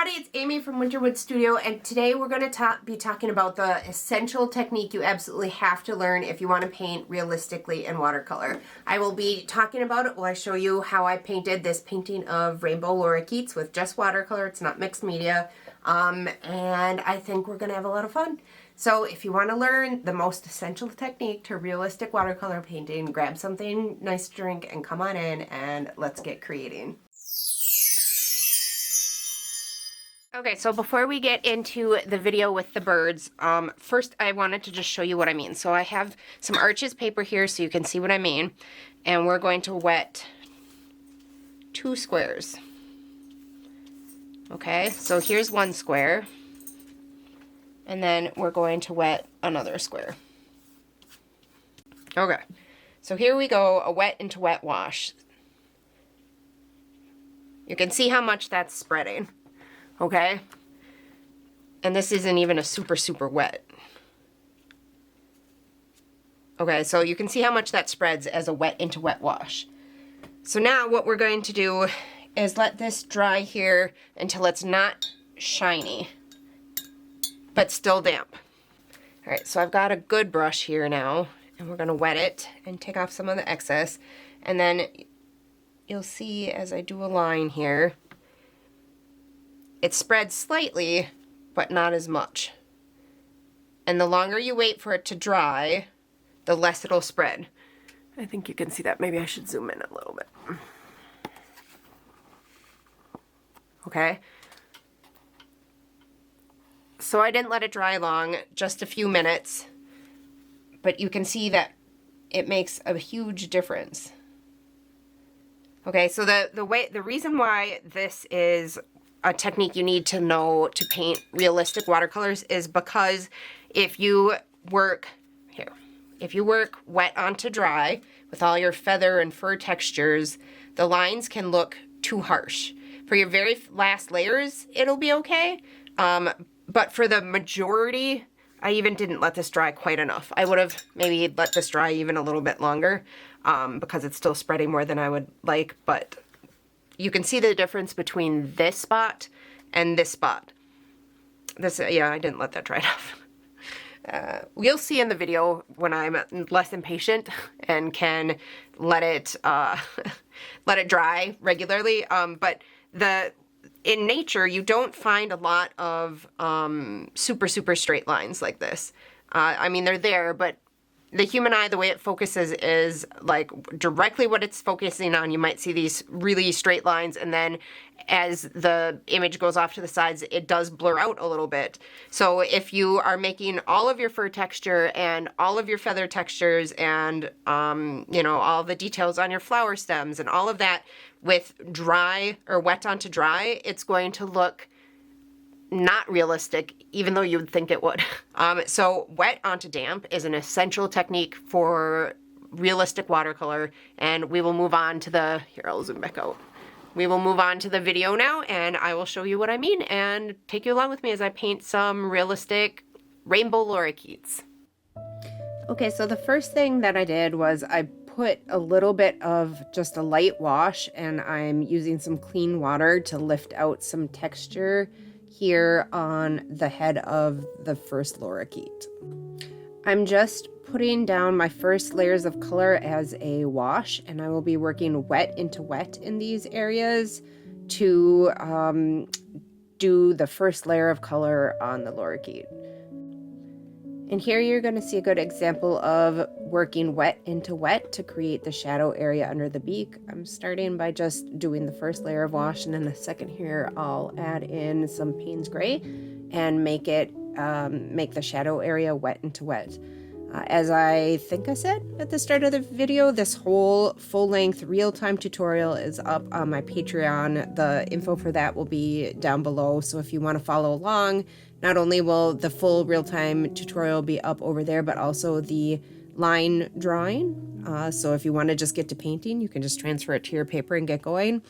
everybody, it's Amy from Northwoods Studio, and today we're going to be talking about the essential technique you absolutely have to learn if you want to paint realistically in watercolor. I will be talking about it while I show you how I painted this painting of rainbow lorikeets with just watercolor. It's not mixed media, and I think we're going to have a lot of fun. So if you want to learn the most essential technique to realistic watercolor painting, grab something nice to drink and come on in and let's get creating. Okay, so before we get into the video with the birds, first I wanted to just show you what I mean. So I have some Arches paper here so you can see what I mean. And we're going to wet 2 squares. Okay, so here's 1 square. And then we're going to wet another square. Okay, so here we go, a wet into wet wash. You can see how much that's spreading. Okay, and this isn't even a super wet. Okay, so you can see how much that spreads as a wet into wet wash. So now what we're going to do is let this dry here until it's not shiny, but still damp. All right, so I've got a good brush here now, and we're gonna wet it and take off some of the excess, and then you'll see as I do a line here, it spreads slightly, but not as much. And the longer you wait for it to dry, the less it'll spread. I think you can see that. Maybe I should zoom in a little bit. Okay. So I didn't let it dry long, just a few minutes, but you can see that it makes a huge difference. Okay, so the reason why this is a technique you need to know to paint realistic watercolors is because if you work wet onto dry with all your feather and fur textures, the lines can look too harsh. For your very last layers, it'll be okay, but for the majority, I even didn't let this dry quite enough. I would have maybe let this dry even a little bit longer because it's still spreading more than I would like, but you can see the difference between this spot and this spot. Yeah, I didn't let that dry enough. We'll see in the video when I'm less impatient and can let it dry regularly. But in nature, you don't find a lot of super straight lines like this. I mean, they're there, but the human eye, the way it focuses is like directly what it's focusing on. You might see these really straight lines, and then as the image goes off to the sides, it does blur out a little bit. So if you are making all of your fur texture and all of your feather textures and, you know, all the details on your flower stems and all of that with dry or wet onto dry, it's going to look not realistic, even though you would think it would. So wet onto damp is an essential technique for realistic watercolor, and we will move on to here, I'll zoom back out. We will move on to the video now, and I will show you what I mean and take you along with me as I paint some realistic rainbow lorikeets. Okay, so the first thing that I did was I put a little bit of just a light wash, and I'm using some clean water to lift out some texture here on the head of the first lorikeet. I'm just putting down my first layers of color as a wash, and I will be working wet into wet in these areas to do the first layer of color on the lorikeet. And here you're going to see a good example of working wet into wet to create the shadow area under the beak. I'm starting by just doing the first layer of wash, and then the second here I'll add in some Payne's Gray and make the shadow area wet into wet. As I think I said at the start of the video, this whole full-length real-time tutorial is up on my Patreon. The info for that will be down below, so if you want to follow along, not only will the full real-time tutorial be up over there, but also the line drawing. So if you want to just get to painting, you can just transfer it to your paper and get going,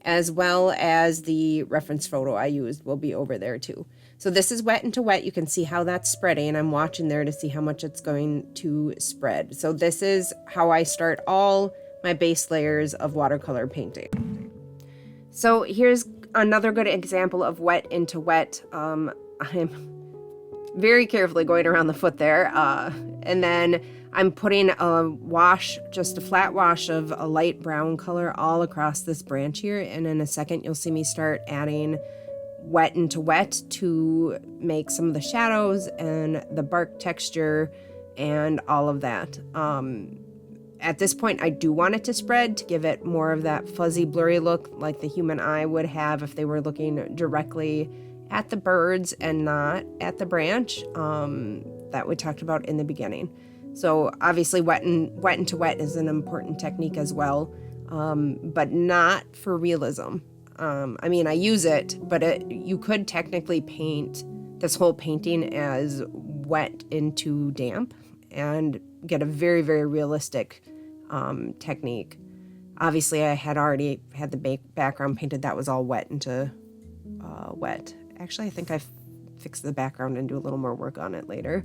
as well as the reference photo I used will be over there too. So this is wet into wet. You can see how that's spreading, and I'm watching there to see how much it's going to spread. So this is how I start all my base layers of watercolor painting. So here's another good example of wet into wet. I'm very carefully going around the foot there. And then I'm putting a wash, just a flat wash of a light brown color all across this branch here. And in a second, you'll see me start adding wet into wet to make some of the shadows and the bark texture and all of that. At this point, I do want it to spread to give it more of that fuzzy, blurry look like the human eye would have if they were looking directly at the birds and not at the branch that we talked about in the beginning. So obviously wet into wet is an important technique as well, but not for realism. I mean, I use it, but you could technically paint this whole painting as wet into damp and get a very, very realistic technique. Obviously, I had already had the background painted. That was all wet into wet. Actually, I think I fixed the background and do a little more work on it later.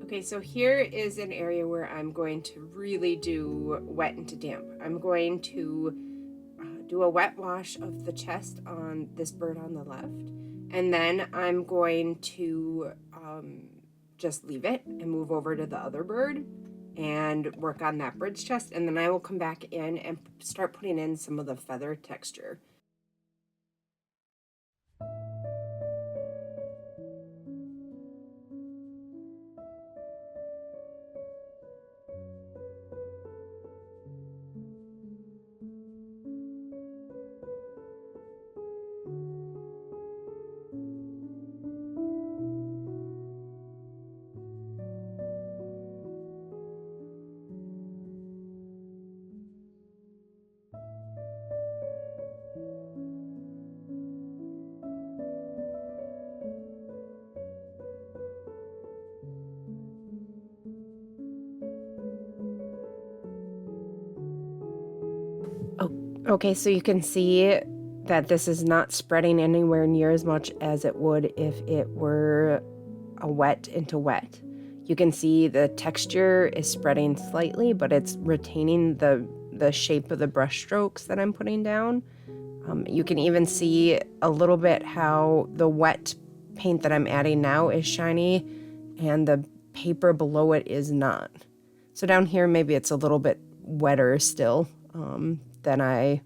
Okay, so here is an area where I'm going to really do wet into damp. I'm going to do a wet wash of the chest on this bird on the left, and then I'm going to just leave it and move over to the other bird and work on that bird's chest, and then I will come back in and start putting in some of the feather texture. Okay, so you can see that this is not spreading anywhere near as much as it would if it were a wet into wet. You can see the texture is spreading slightly, but it's retaining the shape of the brush strokes that I'm putting down. You can even see a little bit how the wet paint that I'm adding now is shiny and the paper below it is not. So down here, maybe it's a little bit wetter still than I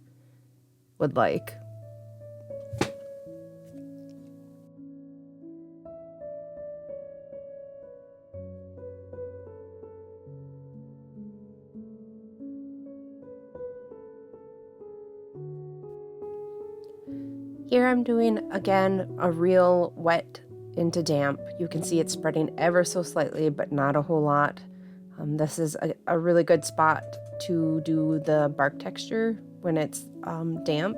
would like. Here I'm doing, again, a real wet into damp. You can see it's spreading ever so slightly, but not a whole lot. This is a really good spot to do the bark texture when it's damp.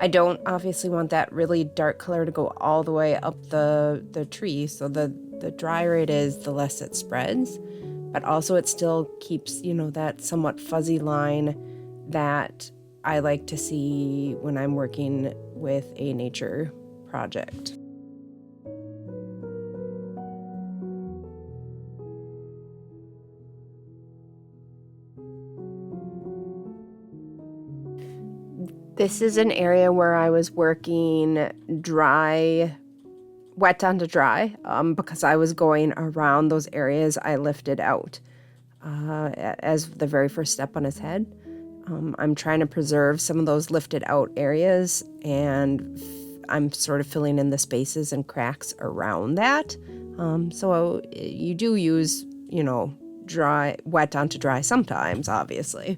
I don't obviously want that really dark color to go all the way up the tree, so the drier it is, the less it spreads. But also it still keeps, that somewhat fuzzy line that I like to see when I'm working with a nature project. This is an area where I was working wet onto dry, because I was going around those areas I lifted out as the very first step on his head. I'm trying to preserve some of those lifted out areas, and I'm sort of filling in the spaces and cracks around that. So you do use, wet onto dry sometimes, obviously.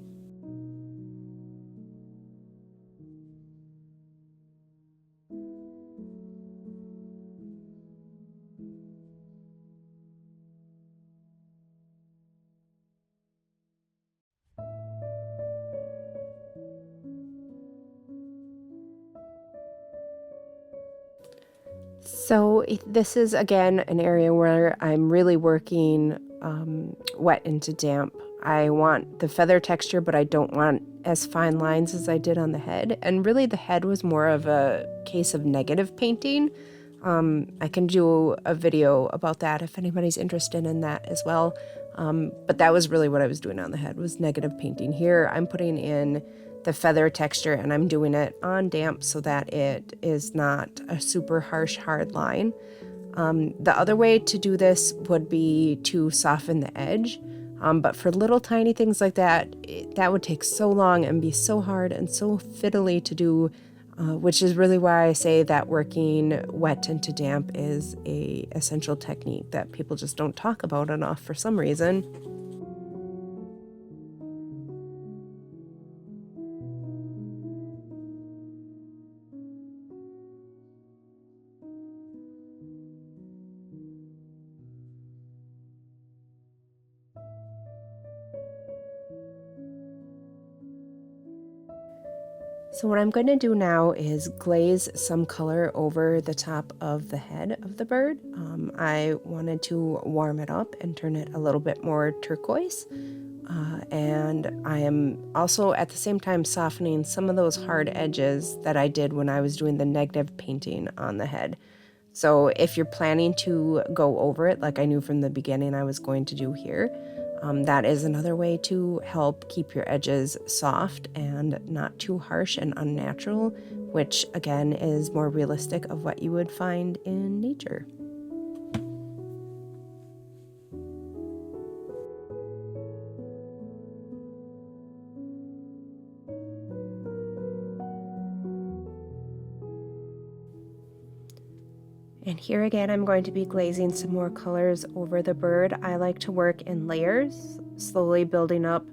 So this is, again, an area where I'm really working wet into damp. I want the feather texture, but I don't want as fine lines as I did on the head. And really the head was more of a case of negative painting. I can do a video about that if anybody's interested in that as well. But that was really what I was doing on the head, was negative painting. Here I'm putting in the feather texture, and I'm doing it on damp so that it is not a super harsh, hard line. The other way to do this would be to soften the edge, but for little tiny things like that, that would take so long and be so hard and so fiddly to do, which is really why I say that working wet into damp is a essential technique that people just don't talk about enough for some reason. So what I'm going to do now is glaze some color over the top of the head of the bird. I wanted to warm it up and turn it a little bit more turquoise. And I am also at the same time softening some of those hard edges that I did when I was doing the negative painting on the head. So if you're planning to go over it, like I knew from the beginning I was going to do here, that is another way to help keep your edges soft and not too harsh and unnatural, which again is more realistic of what you would find in nature. And here again, I'm going to be glazing some more colors over the bird. I like to work in layers, slowly building up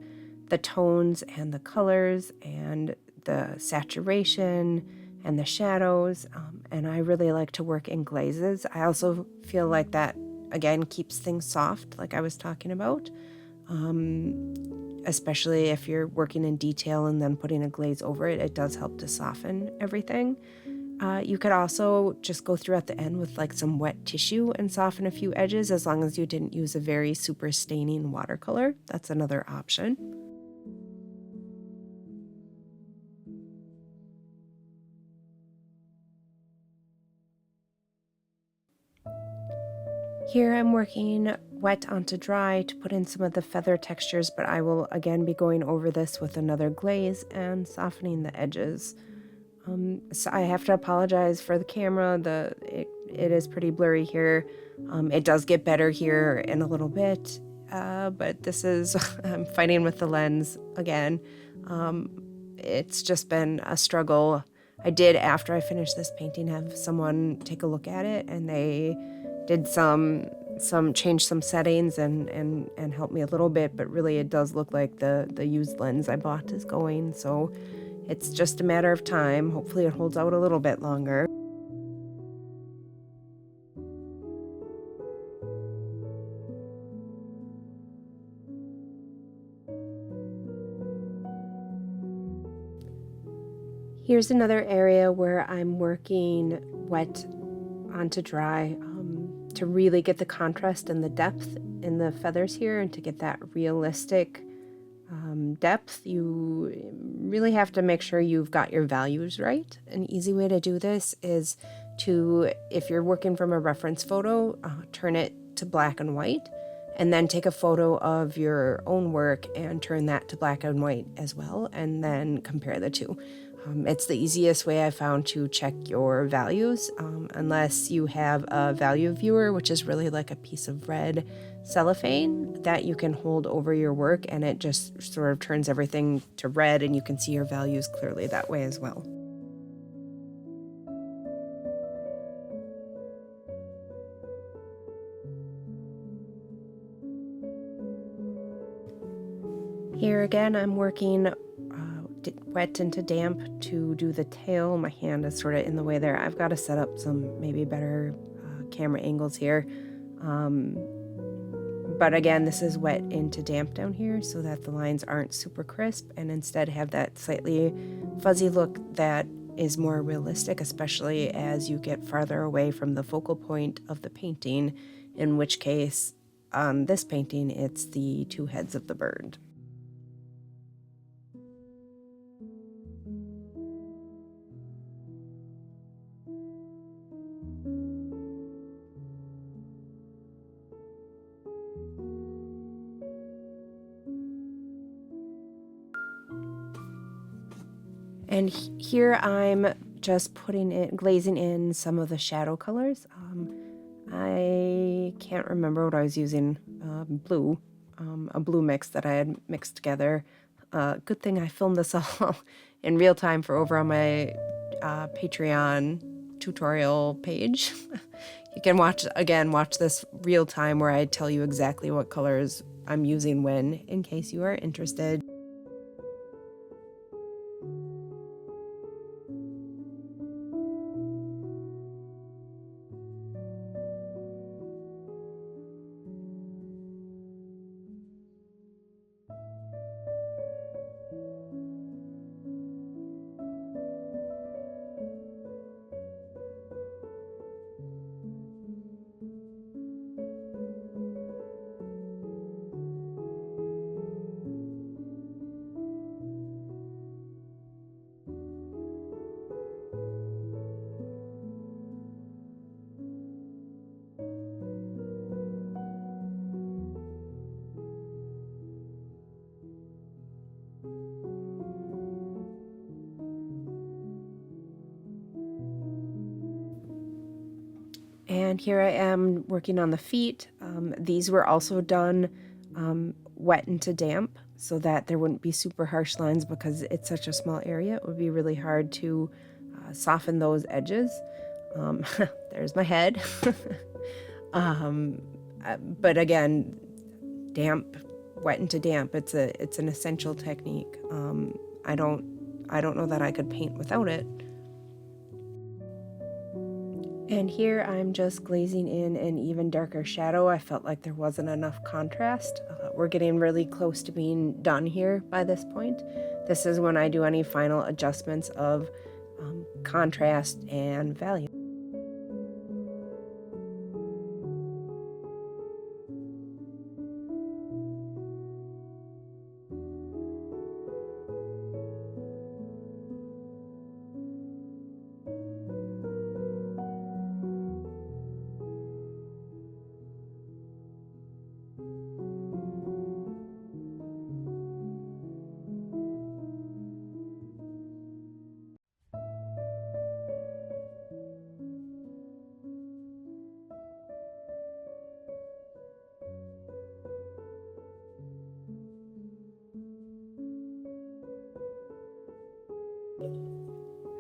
the tones and the colors and the saturation and the shadows. And I really like to work in glazes. I also feel like that, again, keeps things soft, like I was talking about. Especially if you're working in detail and then putting a glaze over it, it does help to soften everything. You could also just go through at the end with like some wet tissue and soften a few edges, as long as you didn't use a very super staining watercolor. That's another option. Here I'm working wet onto dry to put in some of the feather textures, but I will again be going over this with another glaze and softening the edges. So I have to apologize for the camera. It is pretty blurry here. It does get better here in a little bit, but this is I'm fighting with the lens again. It's just been a struggle. I did, after I finished this painting, have someone take a look at it, and they did some change some settings and help me a little bit, but really it does look like the used lens I bought is going, so it's just a matter of time. Hopefully it holds out a little bit longer. Here's another area where I'm working wet onto dry to really get the contrast and the depth in the feathers here, and to get that realistic depth. You really have to make sure you've got your values right. An easy way to do this is to, if you're working from a reference photo, turn it to black and white, and then take a photo of your own work and turn that to black and white as well, and then compare the two. It's the easiest way I found to check your values, unless you have a value viewer, which is really like a piece of red cellophane that you can hold over your work, and it just sort of turns everything to red and you can see your values clearly that way as well. Here again, I'm working wet into damp to do the tail. My hand is sort of in the way there. I've got to set up some maybe better camera angles here. But again, this is wet into damp down here so that the lines aren't super crisp and instead have that slightly fuzzy look that is more realistic, especially as you get farther away from the focal point of the painting, in which case on this painting it's the two heads of the bird. And here I'm just glazing in some of the shadow colors. I can't remember what I was using. Blue, a blue mix that I had mixed together. Good thing I filmed this all in real time for over on my Patreon tutorial page. You can watch this real time where I tell you exactly what colors I'm using when, in case you are interested. And here I am working on the feet. These were also done wet into damp so that there wouldn't be super harsh lines, because it's such a small area. It would be really hard to soften those edges. There's my head. But again, wet into damp, it's an essential technique. I don't know that I could paint without it. And here I'm just glazing in an even darker shadow. I felt like there wasn't enough contrast. We're getting really close to being done here by this point. This is when I do any final adjustments of contrast and value.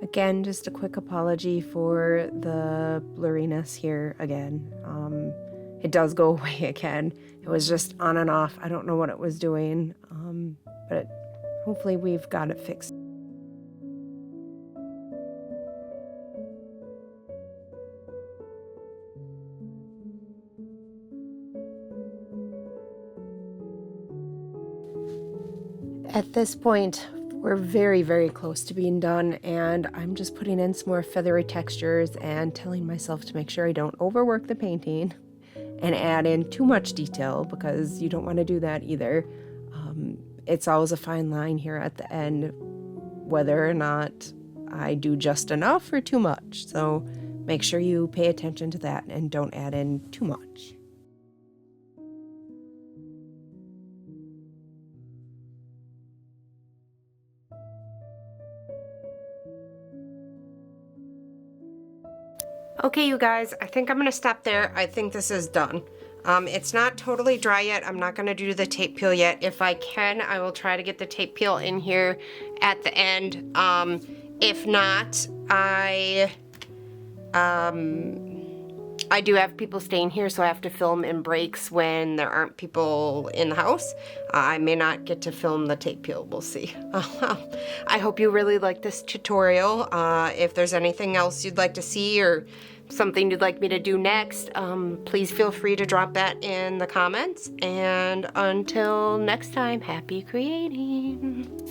Again, just a quick apology for the blurriness here again. It does go away again. It was just on and off. I don't know what it was doing, but hopefully we've got it fixed. At this point, we're very, very close to being done, and I'm just putting in some more feathery textures and telling myself to make sure I don't overwork the painting and add in too much detail, because you don't want to do that either. It's always a fine line here at the end, whether or not I do just enough or too much. So make sure you pay attention to that and don't add in too much. Okay, you guys, I think I'm going to stop there. I think this is done. It's not totally dry yet. I'm not going to do the tape peel yet. If I can, I will try to get the tape peel in here at the end. If not, I do have people staying here, so I have to film in breaks when there aren't people in the house. I may not get to film the tape peel. We'll see. I hope you really like this tutorial. If there's anything else you'd like to see or something you'd like me to do next, please feel free to drop that in the comments. And until next time, happy creating.